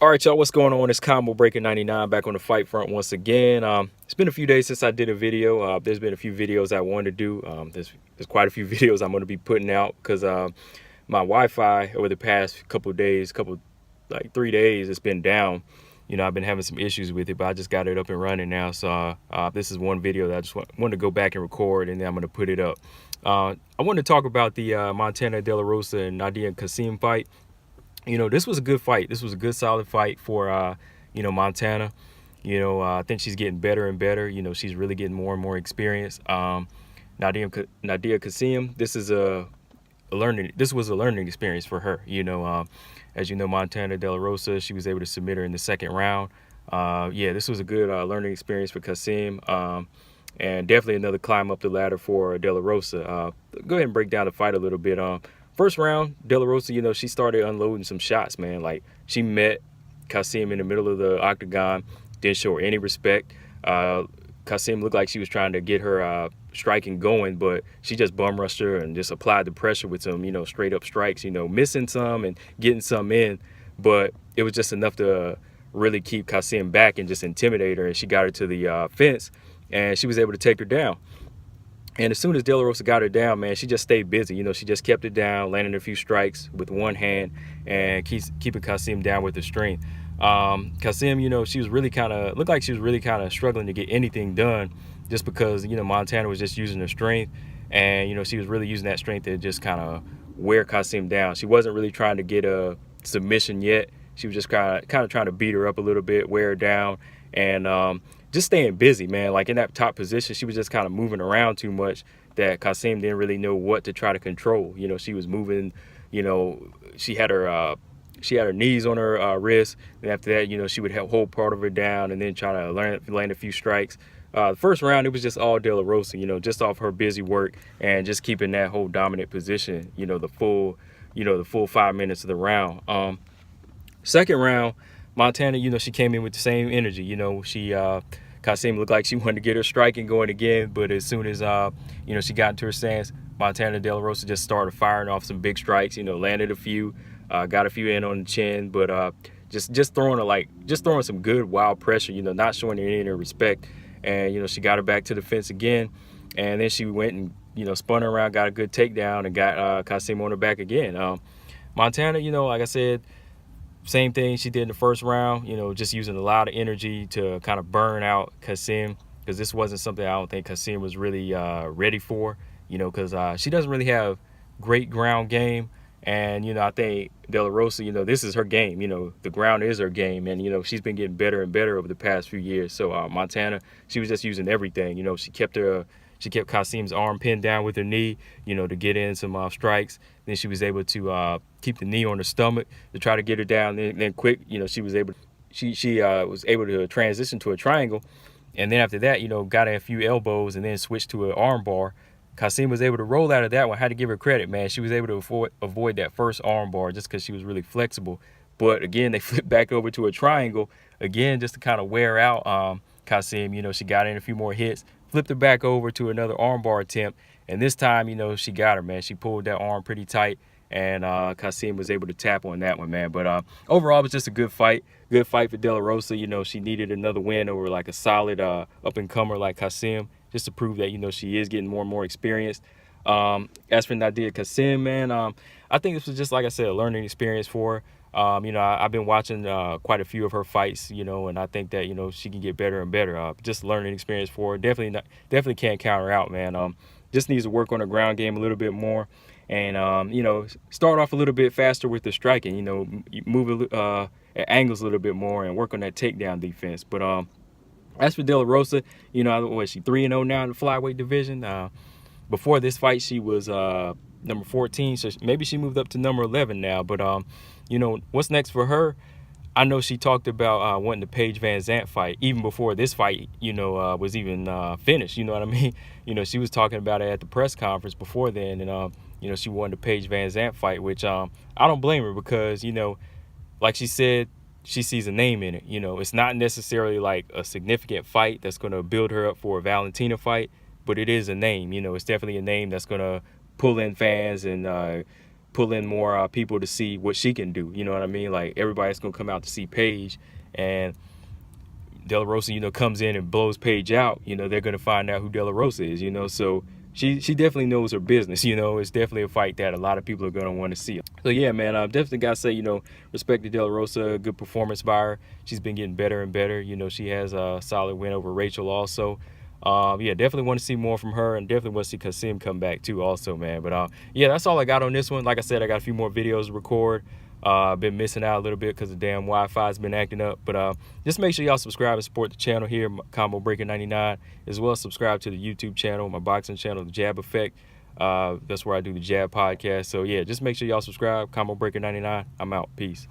All right, y'all, what's going on? It's Combo Breaker 99 back on the fight front once again. It's been a few days since I did a video. There's been a few videos I wanted to do. There's quite a few videos I'm going to be putting out because my Wi-Fi over the past couple of days, like 3 days, it's been down. You know, I've been having some issues with it, but I just got it up and running now. So this is one video that I just wanted to go back and record, and then I'm going to put it up. I want to talk about the Montana De La Rosa and Nadia Kaseem fight. You know, this was a good fight. This was a good, solid fight for, Montana. I think she's getting better and better. You know, she's really getting more and more experience. Nadia Kaseem, this was a learning experience for her. As you know, Montana De La Rosa, she was able to submit her in the second round. This was a good learning experience for Kaseem. And definitely another climb up the ladder for De La Rosa. Go ahead and break down the fight a little bit. First round, De La Rosa, she started unloading some shots, man. Like, she met Kaseem in the middle of the octagon, didn't show her any respect. Kaseem looked like she was trying to get her striking going, but she just bum rushed her and just applied the pressure with some, straight up strikes, missing some and getting some in. But it was just enough to really keep Kaseem back and just intimidate her. And she got her to the fence, and she was able to take her down. And as soon as De La Rosa got her down, man, she just stayed busy. She just kept it down, landing a few strikes with one hand and keeping Kaseem down with the strength. Kaseem, she was really looked like she was really kind of struggling to get anything done just because, Montana was just using her strength. And, she was really using that strength to just kind of wear Kaseem down. She wasn't really trying to get a submission yet. She was just kind of trying to beat her up a little bit, wear her down, and just staying busy, man. Like, in that top position, she was just kind of moving around too much that Kaseem didn't really know what to try to control. She was moving, she had her knees on her wrist, and after that, she would hold part of her down and then try to land a few strikes. The first round, it was just all De La Rosa, just off her busy work and just keeping that whole dominant position, the full 5 minutes of the round. Second round, Montana, she came in with the same energy. Kaseem looked like she wanted to get her striking going again, but as soon as, she got into her stance, Montana De La Rosa just started firing off some big strikes, landed a few, got a few in on the chin, but just throwing some good, wild pressure, not showing her any respect. And, she got her back to the fence again, and then she went and, spun her around, got a good takedown, and got Kaseem on her back again. Montana, like I said, same thing she did in the first round, just using a lot of energy to kind of burn out Kaseem, because this wasn't something I don't think Kaseem was really ready for, because she doesn't really have great ground game. And, I think De La Rosa, this is her game. The ground is her game. And, she's been getting better and better over the past few years. So Montana, she was just using everything. She kept Kaseem's arm pinned down with her knee, to get in some strikes. Then she was able to keep the knee on her stomach to try to get her down. Then quick, she was able to transition to a triangle. And then after that, got a few elbows and then switched to an arm bar. Kaseem was able to roll out of that one. Had to give her credit, man. She was able to avoid that first arm bar just because she was really flexible. But again, they flipped back over to a triangle again just to kind of wear out Kaseem. She got in a few more hits, flipped her back over to another arm bar attempt, and this time, she got her, man. She pulled that arm pretty tight, and Kaseem was able to tap on that one, man. But overall, it was just a good fight for De La Rosa. She needed another win over like a solid up-and-comer like Kaseem, just to prove that, she is getting more and more experienced. As for Nadia Kaseem, man, I think this was just, like I said, a learning experience for her. I've been watching quite a few of her fights, and I think that, she can get better and better. Just a learning experience for her. Definitely can't count her out, man. Just needs to work on her ground game a little bit more. And, start off a little bit faster with the striking, move at angles a little bit more and work on that takedown defense. But as for De La Rosa, she 3-0 now in the flyweight division. Before this fight, she was number 14, so maybe she moved up to number 11 now. But what's next for her? I know she talked about wanting the Paige Van Zandt fight even before this fight, was even finished. You know what I mean? She was talking about it at the press conference before then, and she wanted the Paige Van Zandt fight, which I don't blame her because like she said, she sees a name in it. It's not necessarily like a significant fight that's going to build her up for a Valentina fight, but it is a name. It's definitely a name that's going to pull in fans and pull in more people to see what she can do. You know what I mean? Like, everybody's gonna come out to see Paige, and De La Rosa, comes in and blows Paige out. They're gonna find out who De La Rosa is. So she definitely knows her business. It's definitely a fight that a lot of people are gonna want to see. So yeah, man, I definitely gotta say, respect to De La Rosa, good performance by her. She's been getting better and better. She has a solid win over Rachel also. Yeah, definitely want to see more from her, and definitely want to see Kaseem come back too also, man. But yeah, that's all I got on this one. Like I said, I got a few more videos to record. I've been missing out a little bit because the damn Wi-Fi's been acting up. But just make sure y'all subscribe and support the channel here, Combo Breaker 99, as well as subscribe to the YouTube channel, my boxing channel, The Jab Effect. That's where I do the Jab podcast. So yeah, just make sure y'all subscribe, Combo Breaker 99. I'm out. Peace.